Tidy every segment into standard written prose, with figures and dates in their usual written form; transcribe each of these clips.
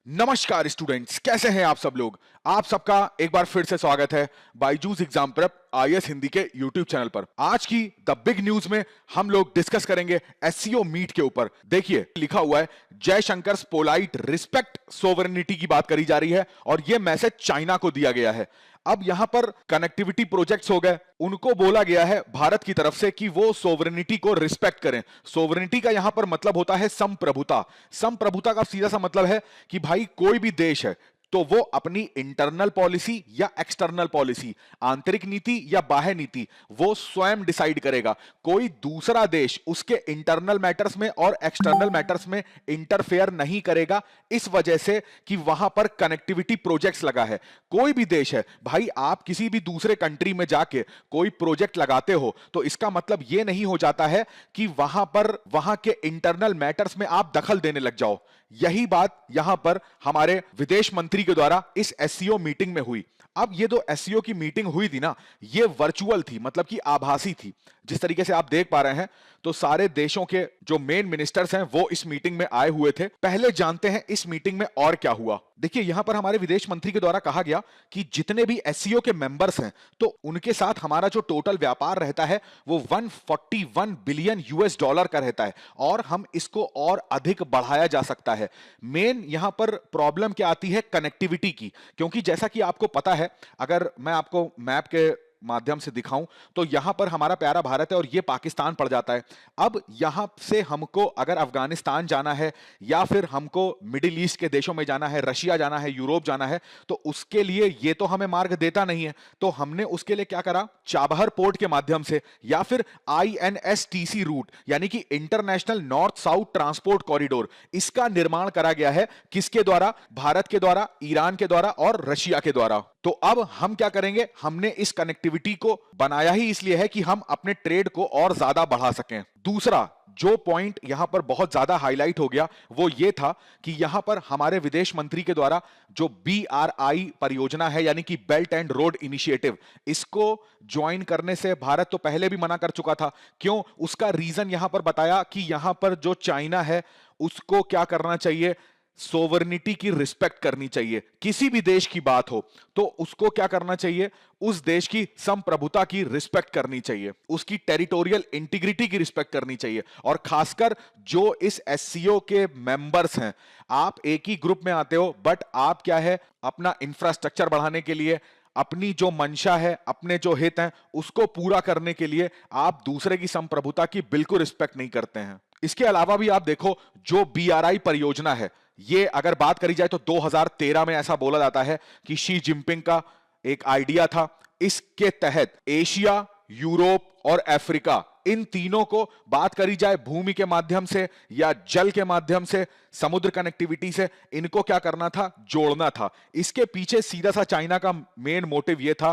नमस्कार स्टूडेंट्स, कैसे हैं आप सब लोग। आप सबका एक बार फिर से स्वागत है Byju's exam prep IAS Hindi के यूट्यूब चैनल पर। आज की द बिग न्यूज में हम लोग डिस्कस करेंगे एससीओ मीट के ऊपर। देखिए लिखा हुआ है जयशंकर पोलाइट रिस्पेक्ट सोवरेनिटी की बात करी जा रही है और यह मैसेज चाइना को दिया गया है। अब यहां पर कनेक्टिविटी प्रोजेक्ट्स हो गए, उनको बोला गया है भारत की तरफ से कि वो सोवरेनिटी को रिस्पेक्ट करें। सोवरेनिटी का यहां पर मतलब होता है संप्रभुता। संप्रभुता का सीधा सा मतलब है कि भाई कोई भी देश है तो वो अपनी इंटरनल पॉलिसी या एक्सटर्नल पॉलिसी, आंतरिक नीति या बाह्य नीति, वो स्वयं डिसाइड करेगा। कोई दूसरा देश उसके इंटरनल मैटर्स में और एक्सटर्नल मैटर्स में इंटरफेयर नहीं करेगा, इस वजह से कि वहां पर कनेक्टिविटी प्रोजेक्ट्स लगा है। कोई भी देश है भाई, आप किसी भी दूसरे कंट्री में जाके कोई प्रोजेक्ट लगाते हो तो इसका मतलब यह नहीं हो जाता है कि वहां पर वहां के इंटरनल मैटर्स में आप दखल देने लग जाओ। यही बात यहां पर हमारे विदेश मंत्री के द्वारा इस एससीओ मीटिंग में हुई। अब ये जो एससीओ की मीटिंग हुई थी ना, ये वर्चुअल थी, मतलब कि आभासी थी। जिस तरीके से आप देख पा रहे हैं तो सारे देशों के जो मेन मिनिस्टर्स हैं वो इस मीटिंग में आए हुए थे। पहले जानते हैं इस मीटिंग में और क्या हुआ। देखिए यहां पर हमारे विदेश मंत्री के द्वारा कहा गया कि जितने भी एससीओ के मेंबर्स हैं तो उनके साथ हमारा जो टोटल व्यापार रहता है वो 141 बिलियन यूएस डॉलर का रहता है और हम इसको और अधिक बढ़ाया जा सकता है। मेन यहां पर प्रॉब्लम क्या आती है, कनेक्टिविटी की। क्योंकि जैसा कि आपको पता है, अगर मैं आपको मैप के माध्यम से दिखाऊं तो यहां पर हमारा प्यारा भारत है और यह पाकिस्तान पड़ जाता है। अब यहां से हमको अगर अफगानिस्तान जाना है या फिर हमको मिडिल ईस्ट के देशों में जाना है, रशिया जाना है, यूरोप जाना है, तो उसके लिए ये तो हमें मार्ग देता नहीं है। तो हमने उसके लिए क्या करा, चाबहार पोर्ट के माध्यम से या फिर आईएनएसटीसी रूट यानी कि international north south transport corridor, इसका निर्माण करा गया है। किसके द्वारा? भारत के द्वारा, ईरान के द्वारा और रशिया के द्वारा। तो अब हम क्या करेंगे, हमने इस कनेक्टिविटी को बनाया ही इसलिए है कि हम अपने ट्रेड को और ज्यादा बढ़ा सकें। दूसरा जो पॉइंट यहां पर बहुत ज्यादा हाईलाइट हो गया वो ये था कि यहां पर हमारे विदेश मंत्री के द्वारा जो बीआरआई परियोजना है यानी कि बेल्ट एंड रोड इनिशिएटिव, इसको ज्वाइन करने से भारत तो पहले भी मना कर चुका था। क्यों? उसका रीजन यहां पर बताया कि यहां पर जो चाइना है उसको क्या करना चाहिए, सोवरेनिटी की रिस्पेक्ट करनी चाहिए। किसी भी देश की बात हो तो उसको क्या करना चाहिए, उस देश की संप्रभुता की रिस्पेक्ट करनी चाहिए, उसकी टेरिटोरियल इंटीग्रिटी की रिस्पेक्ट करनी चाहिए। और खासकर जो इस एससीओ के मेंबर्स हैं, आप एक ही ग्रुप में आते हो बट आप क्या है, अपना इंफ्रास्ट्रक्चर बढ़ाने के लिए, अपनी जो मंशा है, अपने जो हित हैं उसको पूरा करने के लिए आप दूसरे की संप्रभुता की बिल्कुल रिस्पेक्ट नहीं करते हैं। इसके अलावा भी आप देखो जो बीआरआई परियोजना है, ये अगर बात करी जाए तो 2013 में ऐसा बोला जाता है कि शी जिनपिंग का एक आइडिया था। इसके तहत एशिया, यूरोप और अफ्रीका, इन तीनों को बात करी जाए भूमि के माध्यम से या जल के माध्यम से, समुद्र कनेक्टिविटी से, इनको क्या करना था, जोड़ना था। इसके पीछे सीधा सा चाइना का मेन मोटिव यह था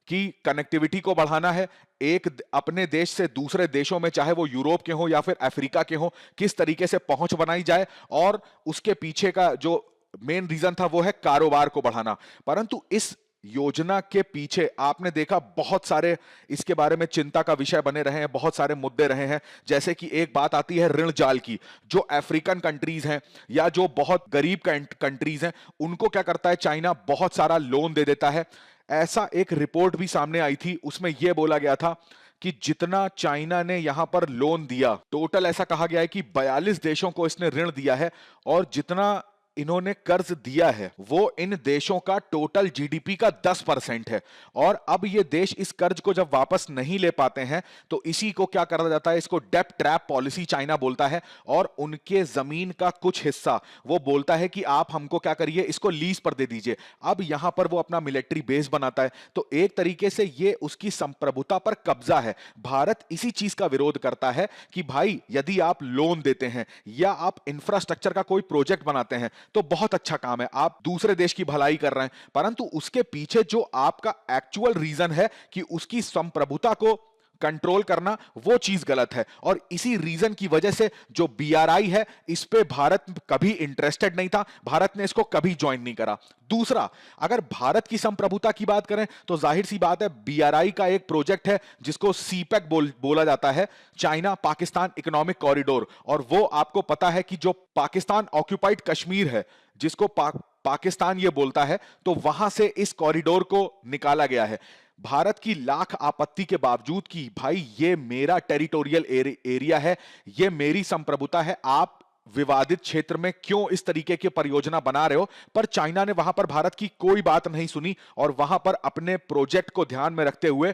कि कनेक्टिविटी को बढ़ाना है, एक अपने देश से दूसरे देशों में, चाहे वो यूरोप के हो या फिर अफ्रीका के हो, किस तरीके से पहुंच बनाई जाए। और उसके पीछे का जो मेन रीजन था वो है कारोबार को बढ़ाना। परंतु इस योजना के पीछे आपने देखा बहुत सारे इसके बारे में चिंता का विषय बने रहे हैं, बहुत सारे मुद्दे रहे हैं। जैसे कि एक बात आती है ऋण जाल की। जो अफ्रीकन कंट्रीज हैं या जो बहुत गरीब कंट्रीज हैं, उनको क्या करता है चाइना, बहुत सारा लोन दे देता है। ऐसा एक रिपोर्ट भी सामने आई थी, उसमें यह बोला गया था कि जितना चाइना ने यहां पर लोन दिया, टोटल ऐसा कहा गया है कि 42 देशों को इसने ऋण दिया है और जितना इन्होंने कर्ज दिया है वो इन देशों का टोटल जीडीपी का 10% है। और अब ये देश इस कर्ज को जब वापस नहीं ले पाते हैं तो इसी को क्या करा जाता है, इसको डेब्ट ट्रैप पॉलिसी चाइना बोलता है। और उनके जमीन का कुछ हिस्सा वो बोलता है कि आप हमको क्या करिए, इसको लीज पर दे दीजिए। अब यहां पर वो अपना मिलिट्री बेस बनाता है। तो एक तरीके से ये उसकी संप्रभुता पर कब्जा है। भारत इसी चीज का विरोध करता है कि भाई यदि आप लोन देते हैं या आप इंफ्रास्ट्रक्चर का कोई प्रोजेक्ट बनाते हैं तो बहुत अच्छा काम है, आप दूसरे देश की भलाई कर रहे हैं, परंतु उसके पीछे जो आपका एक्चुअल रीजन है कि उसकी संप्रभुता को कंट्रोल करना वो चीज गलत है। और इसी रीजन की वजह से जो बीआरआई है इस पे भारत कभी इंटरेस्टेड नहीं था, भारत ने इसको कभी ज्वाइन नहीं करा। दूसरा, अगर भारत की संप्रभुता की बात करें तो जाहिर सी बात है बीआरआई का एक प्रोजेक्ट है जिसको सीपेक बोला जाता है, चाइना पाकिस्तान इकोनॉमिक कॉरिडोर। और वो आपको पता है कि जो पाकिस्तान ऑक्यूपाइड कश्मीर है जिसको पाकिस्तान ये बोलता है, तो वहां से इस कॉरिडोर को निकाला गया है। भारत की लाख आपत्ति के बावजूद कि भाई ये मेरा टेरिटोरियल एरिया है, ये मेरी संप्रभुता है, आप विवादित क्षेत्र में क्यों इस तरीके की परियोजना बना रहे हो, पर चाइना ने वहां पर भारत की कोई बात नहीं सुनी और वहां पर अपने प्रोजेक्ट को ध्यान में रखते हुए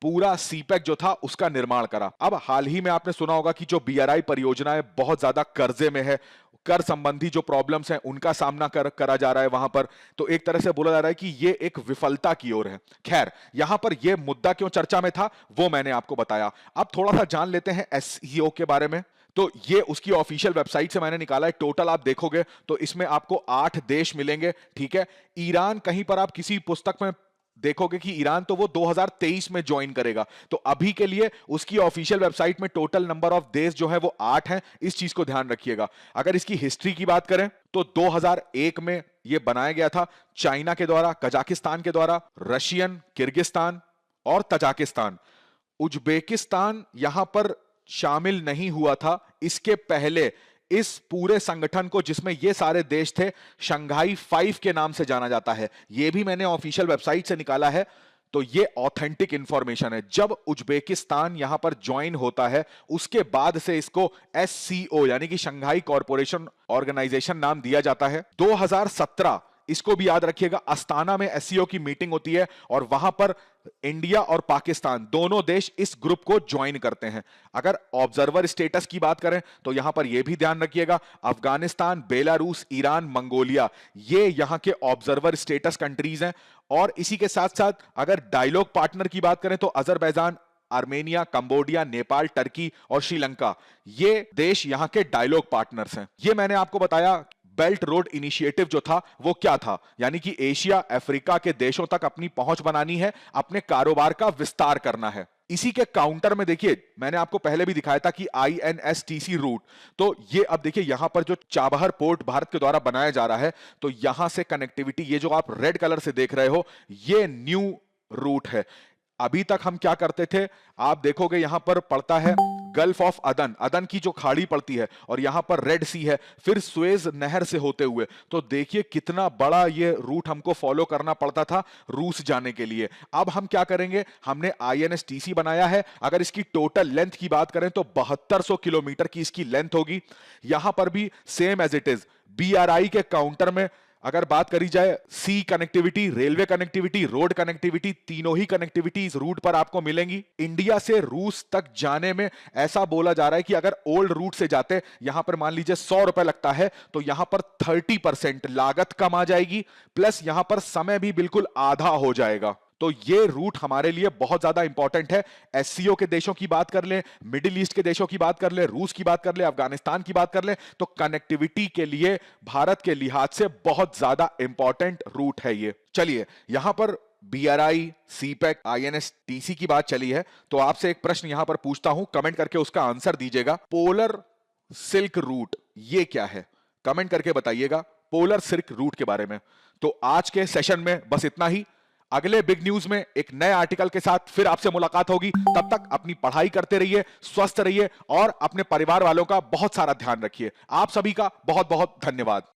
पूरा सीपेक जो था उसका निर्माण करा। अब हाल ही में आपने सुना होगा कि जो बीआरआई परियोजना है बहुत ज्यादा कर्जे में है, कर संबंधी जो प्रॉब्लम्स हैं उनका सामना करा जा रहा है वहां पर। तो एक तरह से बोला जा रहा है कि ये एक विफलता की ओर है। खैर, यहां पर ये मुद्दा क्यों चर्चा में था वो मैंने आपको बताया। अब थोड़ा सा जान लेते हैं एसईओ के बारे में। तो ये उसकी ऑफिशियल वेबसाइट से मैंने निकाला है। टोटल आप देखोगे तो इसमें आपको 8 देश मिलेंगे, ठीक है। ईरान, कहीं पर आप किसी पुस्तक में देखोगे कि ईरान तो वो 2023 में ज्वाइन करेगा। तो अभी के लिए उसकी ऑफिशियल वेबसाइट में टोटल नंबर ऑफ देश जो है वो 8 हैं। इस चीज को ध्यान रखिएगा। अगर इसकी हिस्ट्री की बात करें तो 2001 में ये बनाया गया था चाइना के द्वारा, कजाकिस्तान के द्वारा, रशियन, किर्गिस्तान और तजाकिस्तान। उज्बेकिस्तान यहां पर शामिल नहीं हुआ था। इसके पहले इस पूरे संगठन को, जिसमें ये सारे देश थे, शंघाई 5 के नाम से जाना जाता है। ये भी मैंने ऑफिशियल वेबसाइट से निकाला है, तो ये ऑथेंटिक इंफॉर्मेशन है। जब उज्बेकिस्तान यहां पर ज्वाइन होता है उसके बाद से इसको एससीओ यानी कि शंघाई कॉरपोरेशन ऑर्गेनाइजेशन नाम दिया जाता है। 2017, इसको भी याद रखिएगा, अस्ताना में एससीओ की मीटिंग होती है और वहां पर इंडिया और पाकिस्तान दोनों देश इस ग्रुप को ज्वाइन करते हैं। अगर ऑब्जर्वर स्टेटस की बात करें तो यहां पर यह भी ध्यान रखिएगा, अफगानिस्तान, बेलारूस, ईरान, मंगोलिया, ये यहां के ऑब्जर्वर स्टेटस कंट्रीज हैं। और इसी के साथ साथ अगर डायलॉग पार्टनर की बात करें तो Azerbaijan, Armenia, Cambodia, Nepal, Turkey और श्रीलंका, ये देश यहां के डायलॉग पार्टनर्स हैं। ये मैंने आपको बताया बेल्ट रोड इनिशिएटिव जो था वो क्या था, यानी कि एशिया अफ्रीका के देशों तक अपनी पहुंच बनानी है, अपने कारोबार का विस्तार करना है। इसी के काउंटर में देखिए, मैंने आपको पहले भी दिखाया था कि आईएनएसटीसी रूट, तो ये अब देखिए यहां पर जो चाबहार पोर्ट भारत के द्वारा बनाया जा रहा है, तो यहां से कनेक्टिविटी, ये जो आप रेड कलर से देख रहे हो, ये न्यू रूट है। अभी तक हम क्या करते थे, आप देखोगे यहां पर पड़ता है गल्फ ऑफ अदन, अदन की जो खाड़ी पड़ती है, और यहां पर रेड सी है, फिर सुएज नहर से होते हुए। तो देखिए कितना बड़ा ये रूट हमको फॉलो करना पड़ता था रूस जाने के लिए। अब हम क्या करेंगे, हमने आईएनएसटीसी बनाया है। अगर इसकी टोटल लेंथ की बात करें तो 7200 किलोमीटर की इसकी लेंथ होगी। यहां पर भी same as it is BRI के काउंटर में अगर बात करी जाए, sea connectivity, railway connectivity, road connectivity, तीनों ही कनेक्टिविटी इस रूट पर आपको मिलेंगी। इंडिया से रूस तक जाने में ऐसा बोला जा रहा है कि अगर ओल्ड रूट से जाते, यहां पर मान लीजिए 100 रुपए लगता है, तो यहां पर 30% लागत कम आ जाएगी, प्लस यहां पर समय भी बिल्कुल आधा हो जाएगा। तो ये रूट हमारे लिए बहुत ज्यादा इंपॉर्टेंट है। एससीओ के देशों की बात कर ले, मिडिल ईस्ट के देशों की बात कर ले, रूस की बात कर ले, अफगानिस्तान की बात कर ले, तो कनेक्टिविटी के लिए भारत के लिहाज से बहुत ज्यादा इंपॉर्टेंट रूट है ये। चलिए, यहां पर बीआरआई, सीपेक, आईएनएसटीसी की बात चली है, तो आपसे एक प्रश्न यहां पर पूछता हूं, कमेंट करके उसका आंसर दीजिएगा। पोलर सिल्क रूट ये क्या है, कमेंट करके बताइएगा पोलर सिल्क रूट के बारे में। तो आज के सेशन में बस इतना ही। अगले बिग न्यूज में एक नए आर्टिकल के साथ फिर आपसे मुलाकात होगी। तब तक अपनी पढ़ाई करते रहिए, स्वस्थ रहिए और अपने परिवार वालों का बहुत सारा ध्यान रखिए। आप सभी का बहुत बहुत धन्यवाद।